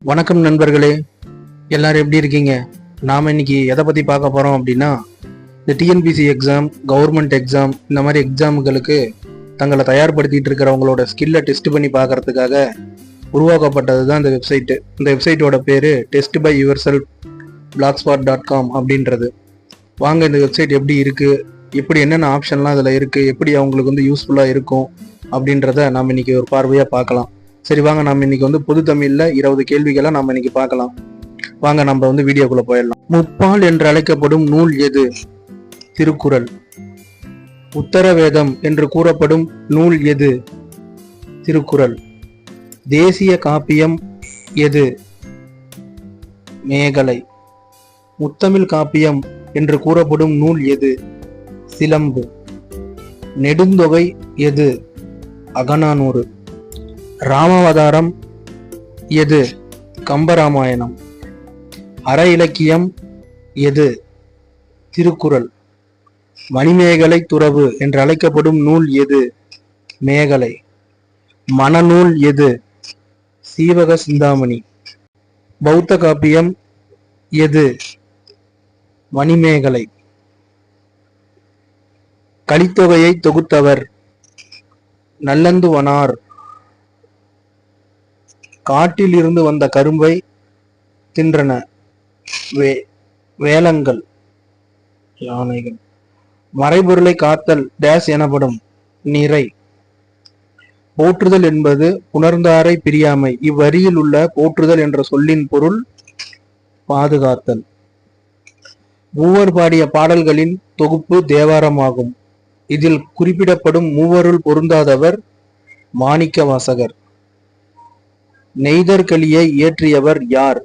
வணக்கம் நண்பர்களே, எல்லாரும் எப்படி இருக்கீங்க? நாம் இன்னைக்கு எதை பற்றி பார்க்க போகிறோம் அப்படின்னா, இந்த டிஎன்பிசி எக்ஸாம், கவர்மெண்ட் எக்ஸாம், இந்த மாதிரி எக்ஸாம்களுக்கு தங்களை தயார்படுத்திட்டு இருக்கிறவங்களோட ஸ்கில்லை டெஸ்ட் பண்ணி பார்க்கறதுக்காக உருவாக்கப்பட்டது தான் இந்த வெப்சைட்டு. இந்த வெப்சைட்டோட பேர் testbyyourself.blogspot.com அப்படின்றது. வாங்க இந்த வெப்சைட் எப்படி இருக்குது, எப்படி என்னென்ன ஆப்ஷன்லாம் இதில் இருக்குது, எப்படி அவங்களுக்கு வந்து யூஸ்ஃபுல்லாக இருக்கும் அப்படின்றத நாம் இன்னைக்கு ஒரு பார்வையாக பார்க்கலாம். சரி வாங்க, நம்ம இன்னைக்கு வந்து பொது தமிழ்ல 20 கேள்விகளை நம்ம இன்னைக்கு பார்க்கலாம். வாங்க நம்ம வந்து வீடியோக்குள்ள போயிடலாம். முப்பால் என்று அழைக்கப்படும் நூல் எது? திருக்குறள். உத்தரவேதம் என்று கூறப்படும் நூல் எது? திருக்குறள். தேசிய காப்பியம் எது? மேகலை. முத்தமிழ் காப்பியம் என்று கூறப்படும் நூல் எது? சிலம்பு. நெடுந்தொகை எது? அகநானூறு. ராமாவதாரம் எது? கம்பராமாயணம். அற இலக்கியம் எது? திருக்குறள். மணிமேகலை துறவு என்று அழைக்கப்படும் நூல் எது? மேகலை. மணநூல் எது? சீவக சிந்தாமணி. பௌத்த காப்பியம் எது? மணிமேகலை. கலித்தொகையை தொகுத்தவர்? நல்லந்துவனார். காட்டில் இருந்து வந்த கரும்பை தின்றன வேலங்கள், யானைகள். மறைபொருளை காத்தல் டேஸ் எனப்படும்? நிறை. போற்றுதல் என்பது புணர்ந்தாரை பிரியாமை. இவ்வரியில் உள்ள போற்றுதல் என்ற சொல்லின் பொருள் பாதுகாத்தல். மூவர் பாடிய பாடல்களின் தொகுப்பு தேவாரமாகும். இதில் குறிப்பிடப்படும் மூவருள் பொருந்தாதவர் மாணிக்க வாசகர். நெய்தற்களியை இயற்றியவர் யார்?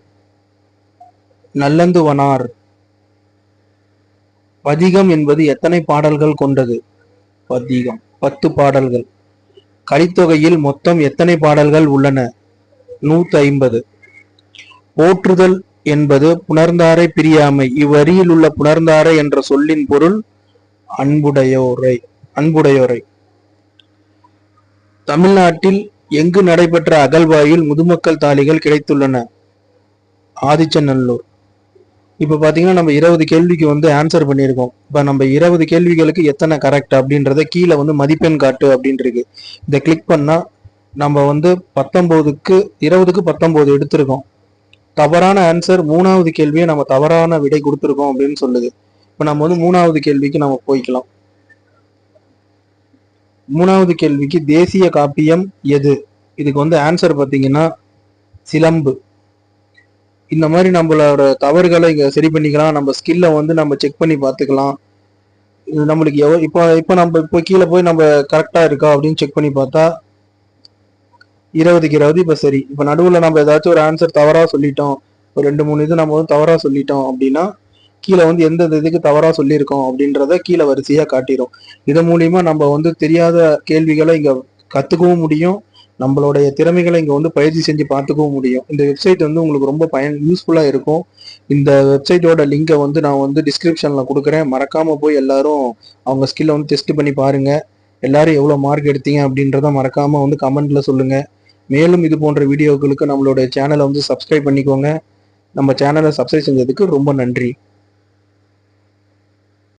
நல்லந்துவனார். பதிகம் என்பது எத்தனை பாடல்கள் கொண்டது? பதிகம் 10 பாடல்கள். கலித்தொகையில் மொத்தம் எத்தனை பாடல்கள் உள்ளன? 150. போற்றுதல் என்பது புணர்ந்தாரை பிரியாமை. இவ்வரியில் உள்ள புணர்ந்தாரை என்ற சொல்லின் பொருள் அன்புடையோரை. தமிழ்நாட்டில் எங்கு நடைபெற்ற அகழ்வாயில் முதுமக்கள் தாலிகள் கிடைத்துள்ளன? ஆதிச்சநல்லூர். இப்ப பாத்தீங்கன்னா நம்ம 20 கேள்விக்கு வந்து ஆன்சர் பண்ணியிருக்கோம். இப்ப நம்ம 20 கேள்விகளுக்கு எத்தனை கரெக்ட் அப்படின்றத கீழே வந்து மதிப்பெண் காட்டு அப்படின்னு இருக்கு. இதை கிளிக் பண்ணா நம்ம வந்து 19க்கு 20க்கு 19 எடுத்திருக்கோம். தவறான ஆன்சர் 3வது கேள்வியை நம்ம தவறான விடை கொடுத்துருக்கோம் அப்படின்னு சொல்லுது. இப்ப நம்ம வந்து 3வது கேள்விக்கு நம்ம போய்க்கலாம். 3வது கேள்விக்கு தேசிய காப்பியம் எது? இதுக்கு வந்து ஆன்சர் பார்த்தீங்கன்னா சிலம்பு. இந்த மாதிரி நம்மளோட தவறுகளை இங்க சரி பண்ணிக்கலாம். நம்ம ஸ்கில்லை வந்து நம்ம செக் பண்ணி பார்த்துக்கலாம். இது நம்மளுக்கு இப்போ நம்ம இப்போ கீழே போய் நம்ம கரெக்டா இருக்கா அப்படின்னு செக் பண்ணி பார்த்தா 20க்கு 20 இப்போ சரி. இப்போ நடுவில் நம்ம ஏதாச்சும் ஒரு ஆன்சர் தவறா சொல்லிட்டோம், ஒரு 2-3 இது நம்ம வந்து தவறா சொல்லிட்டோம் அப்படின்னா கீழே வந்து எந்த இதுக்கு தவறா சொல்லியிருக்கோம் அப்படின்றத கீழே வரிசையா காட்டிடும். இது மூலியமா நம்ம வந்து தெரியாத கேள்விகளை இங்க கத்துக்கவும் முடியும், நம்மளுடைய திறமைகளை இங்க வந்து பயிற்சி செஞ்சு பார்த்துக்கவும் முடியும். இந்த வெப்சைட் வந்து உங்களுக்கு ரொம்ப யூஸ்ஃபுல்லா இருக்கும். இந்த வெப்சைட்டோட லிங்கை வந்து நான் வந்து டிஸ்கிரிப்ஷன்ல கொடுக்குறேன். மறக்காம போய் எல்லாரும் அவங்க ஸ்கில்லை வந்து டெஸ்ட் பண்ணி பாருங்க. எல்லாரும் எவ்வளவு மார்க் எடுத்தீங்க அப்படின்றத மறக்காம வந்து கமெண்ட்ல சொல்லுங்க. மேலும் இது போன்ற வீடியோக்களுக்கு நம்மளுடைய சேனலை வந்து சப்ஸ்கிரைப் பண்ணிக்கோங்க. நம்ம சேனலை சப்ஸ்கிரைப் செஞ்சதுக்கு ரொம்ப நன்றி.